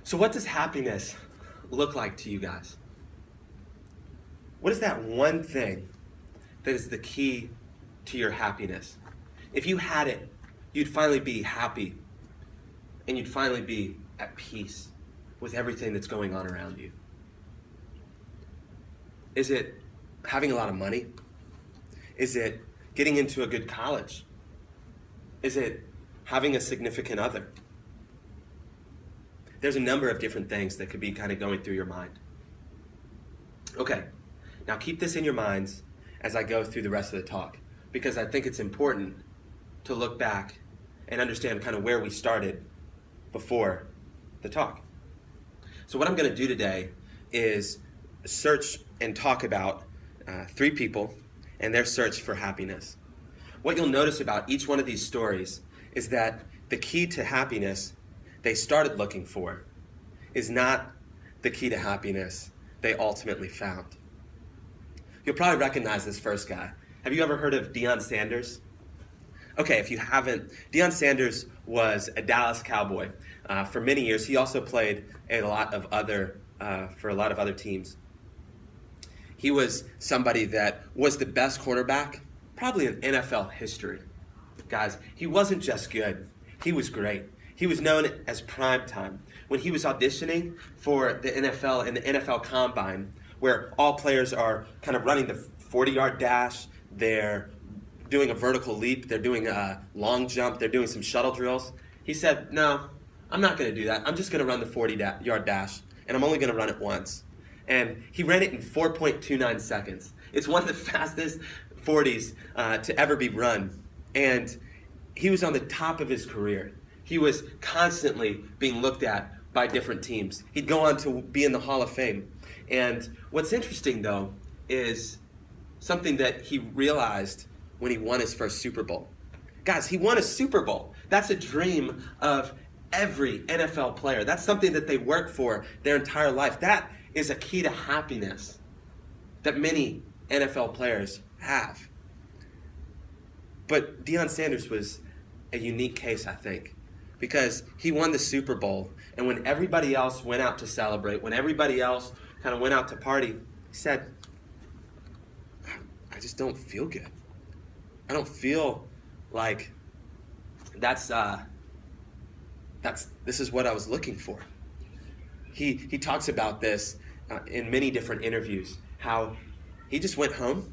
So what does happiness look like to you guys? What is that one thing that is the key to your happiness? If you had it, you'd finally be happy and you'd finally be at peace with everything that's going on around you. Is it having a lot of money? Is it getting into a good college? Is it having a significant other? There's a number of different things that could be kind of going through your mind. Okay, now keep this in your minds as I go through the rest of the talk, because I think it's important to look back and understand kind of where we started before the talk. So what I'm going to do today is search and talk about three people and their search for happiness. What you'll notice about each one of these stories is that the key to happiness they started looking for is not the key to happiness they ultimately found. You'll probably recognize this first guy. Have you ever heard of Deion Sanders? Okay, if you haven't, Deion Sanders was a Dallas Cowboy for many years. He also played for a lot of other teams. He was somebody that was the best cornerback probably in NFL history. Guys, he wasn't just good, he was great. He was known as prime time. When he was auditioning for the NFL and the NFL Combine, where all players are kind of running the 40-yard dash, they're doing a vertical leap, they're doing a long jump, they're doing some shuttle drills. He said, no, I'm not going to do that. I'm just going to run the 40-yard dash, and I'm only going to run it once. And he ran it in 4.29 seconds. It's one of the fastest 40s to ever be run. And he was on the top of his career. He was constantly being looked at by different teams. He'd go on to be in the Hall of Fame. And what's interesting, though, is something that he realized when he won his first Super Bowl. Guys, he won a Super Bowl. That's a dream of every NFL player. That's something that they work for their entire life. That is a key to happiness that many NFL players have. But Deion Sanders was a unique case, I think, because he won the Super Bowl, and when everybody else went out to celebrate, when everybody else kind of went out to party, he said, I just don't feel good. I don't feel like this is what I was looking for. He talks about this in many different interviews, how he just went home,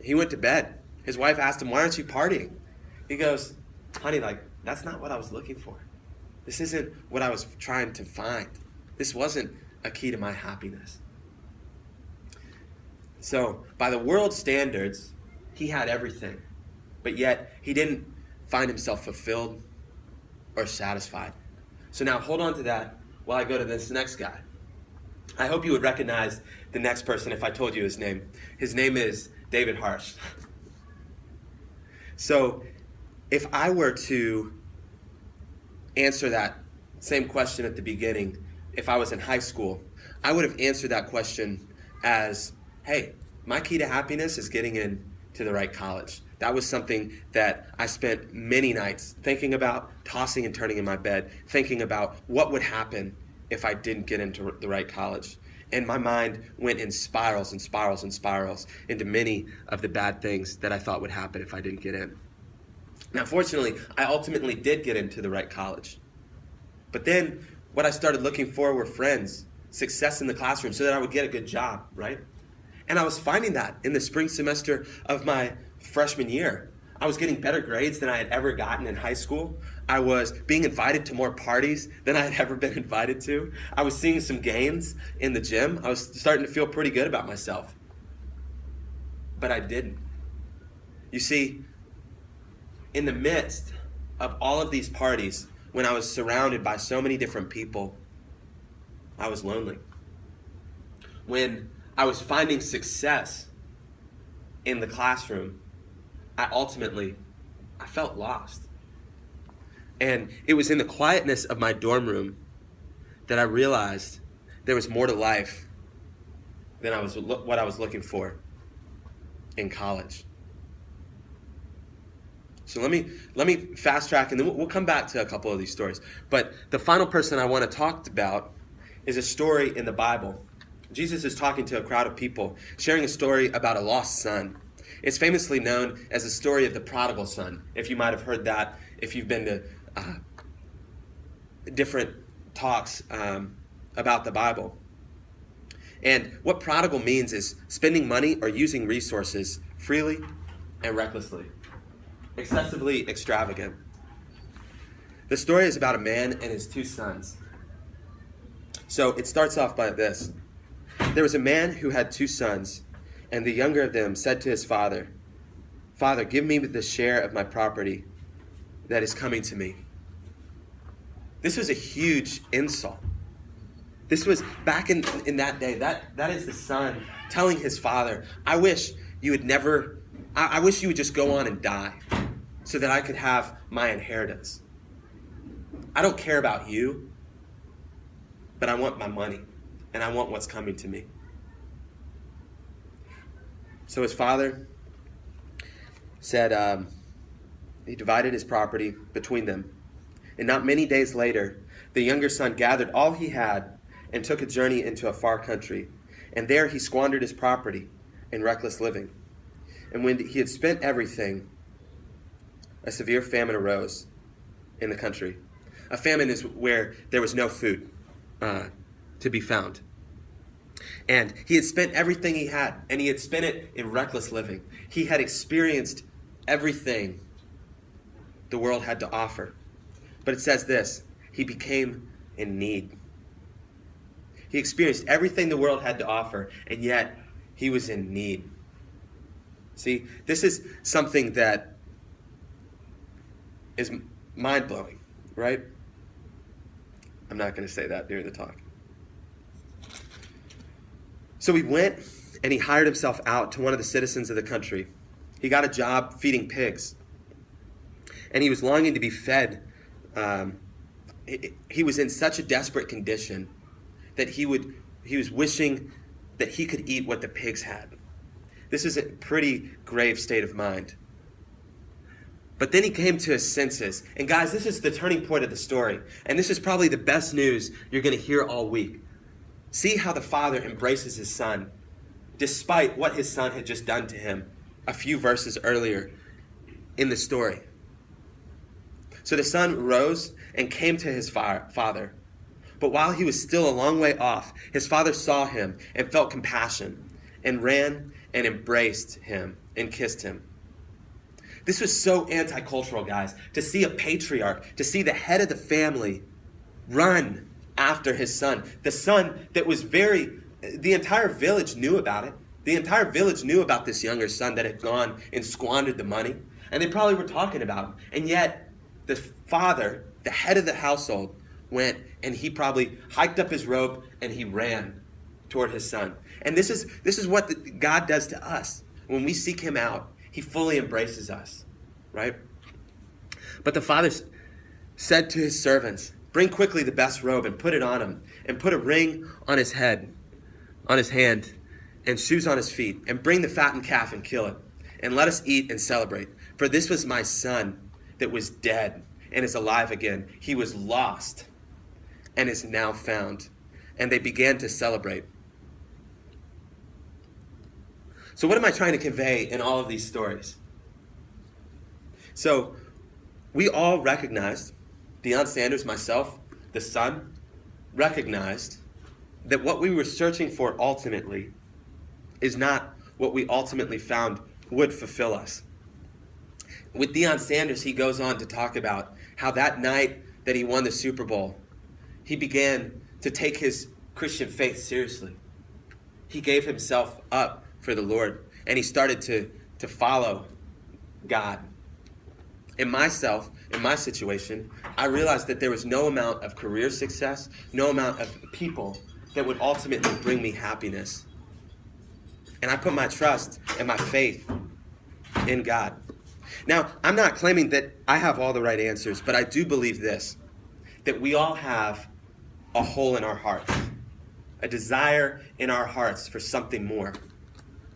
he went to bed. His wife asked him, why aren't you partying? He goes, honey, that's not what I was looking for. This isn't what I was trying to find. This wasn't a key to my happiness. So, by the world standards, he had everything, but yet he didn't find himself fulfilled or satisfied. So now hold on to that while I go to this next guy. I hope you would recognize the next person if I told you his name. His name is David Harsh. So if I were to answer that same question at the beginning, if I was in high school, I would have answered that question as, hey, my key to happiness is getting into the right college. That was something that I spent many nights thinking about, tossing and turning in my bed, thinking about what would happen if I didn't get into the right college. And my mind went in spirals and spirals and spirals into many of the bad things that I thought would happen if I didn't get in. Now, fortunately, I ultimately did get into the right college. But then what I started looking for were friends, success in the classroom, so that I would get a good job, right? And I was finding that in the spring semester of my freshman year. I was getting better grades than I had ever gotten in high school. I was being invited to more parties than I had ever been invited to. I was seeing some gains in the gym. I was starting to feel pretty good about myself. But I didn't. You see, in the midst of all of these parties, when I was surrounded by so many different people, I was lonely. When I was finding success in the classroom, I felt lost. And it was in the quietness of my dorm room that I realized there was more to life than what I was looking for in college. So let me fast track, and then we'll come back to a couple of these stories. But the final person I want to talk about is a story in the Bible. Jesus is talking to a crowd of people, sharing a story about a lost son. It's famously known as the story of the prodigal son. If you might have heard that, if you've been to different talks about the Bible. And what prodigal means is spending money or using resources freely and recklessly, excessively extravagant. The story is about a man and his two sons. So it starts off by this. There was a man who had two sons, and the younger of them said to his father, "Father, give me the share of my property that is coming to me." This was a huge insult. This was back in that day. That is the son telling his father, I wish you would just go on and die so that I could have my inheritance. I don't care about you, but I want my money, and I want what's coming to me. So his father said he divided his property between them. And not many days later, the younger son gathered all he had and took a journey into a far country. And there he squandered his property in reckless living. And when he had spent everything, a severe famine arose in the country. A famine is where there was no food to be found. And he had spent everything he had, and he had spent it in reckless living. He had experienced everything the world had to offer. But it says this, he became in need. He experienced everything the world had to offer, and yet he was in need. See, this is something that is mind-blowing, right? I'm not going to say that during the talk. So he went and he hired himself out to one of the citizens of the country. He got a job feeding pigs. And he was longing to be fed. He was in such a desperate condition that he was wishing that he could eat what the pigs had. This is a pretty grave state of mind. But then he came to his senses. And guys, this is the turning point of the story. And this is probably the best news you're going to hear all week. See how the father embraces his son, despite what his son had just done to him a few verses earlier in the story. So the son rose and came to his father. But while he was still a long way off, his father saw him and felt compassion and ran and embraced him and kissed him. This was so anti-cultural, guys, to see a patriarch, to see the head of the family run after his son. The son that was the entire village knew about it. The entire village knew about this younger son that had gone and squandered the money. And they probably were talking about him. And yet, the father, the head of the household, went and he probably hiked up his robe and he ran toward his son. And this is what God does to us. When we seek him out, he fully embraces us, right? But the father said to his servants, "Bring quickly the best robe and put it on him, and put a ring on his head, on his hand, and shoes on his feet, and bring the fattened calf and kill it, and let us eat and celebrate. For this was my son that was dead and is alive again. He was lost and is now found." And they began to celebrate. So what am I trying to convey in all of these stories? So we all recognized, Deion Sanders, myself, the son, recognized that what we were searching for ultimately is not what we ultimately found would fulfill us. With Deion Sanders, he goes on to talk about how that night that he won the Super Bowl, he began to take his Christian faith seriously. He gave himself up for the Lord, and he started to follow God. In my situation, I realized that there was no amount of career success, no amount of people that would ultimately bring me happiness. And I put my trust and my faith in God. Now, I'm not claiming that I have all the right answers, but I do believe this, that we all have a hole in our hearts, a desire in our hearts for something more.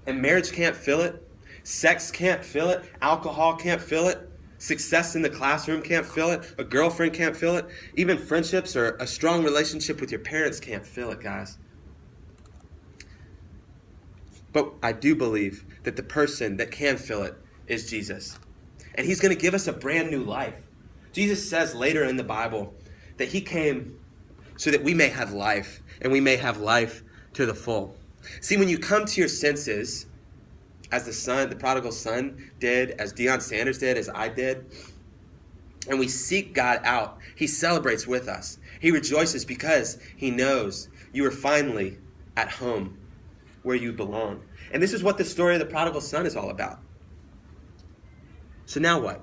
And marriage can't fill it. Sex can't fill it. Alcohol can't fill it. Success in the classroom can't fill it. A girlfriend can't fill it. Even friendships or a strong relationship with your parents can't fill it, guys. But I do believe that the person that can fill it is Jesus. And he's going to give us a brand new life. Jesus says later in the Bible that he came so that we may have life, and we may have life to the full. See, when you come to your senses, as the prodigal son did, as Deion Sanders did, as I did, and we seek God out, he celebrates with us. He rejoices because he knows you are finally at home where you belong. And this is what the story of the prodigal son is all about. So now what?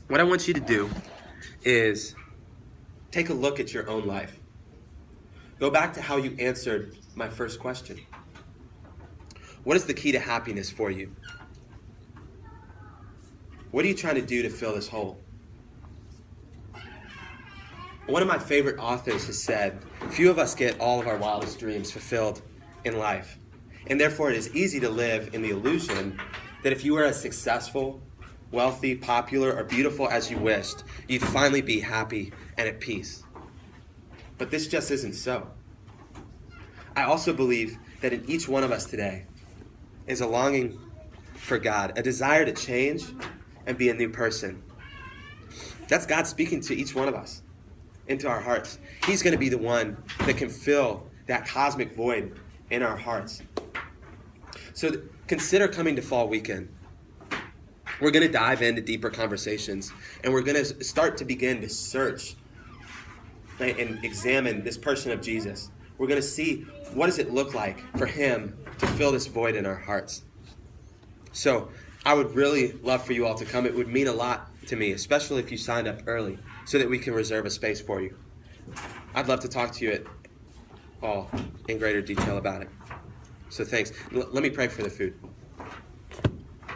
What I want you to do is take a look at your own life. Go back to how you answered my first question. What is the key to happiness for you? What are you trying to do to fill this hole? One of my favorite authors has said, few of us get all of our wildest dreams fulfilled in life. And therefore it is easy to live in the illusion that if you were as successful, wealthy, popular, or beautiful as you wished, you'd finally be happy and at peace. But this just isn't so. I also believe that in each one of us today is a longing for God, a desire to change and be a new person. That's God speaking to each one of us, into our hearts. He's going to be the one that can fill that cosmic void in our hearts. So consider coming to Fall Weekend. We're going to dive into deeper conversations, and we're going to begin to search and examine this person of Jesus. We're going to see what does it look like for him to fill this void in our hearts. So I would really love for you all to come. It would mean a lot to me, especially if you signed up early, so that we can reserve a space for you. I'd love to talk to you all in greater detail about it. So thanks. Let me pray for the food.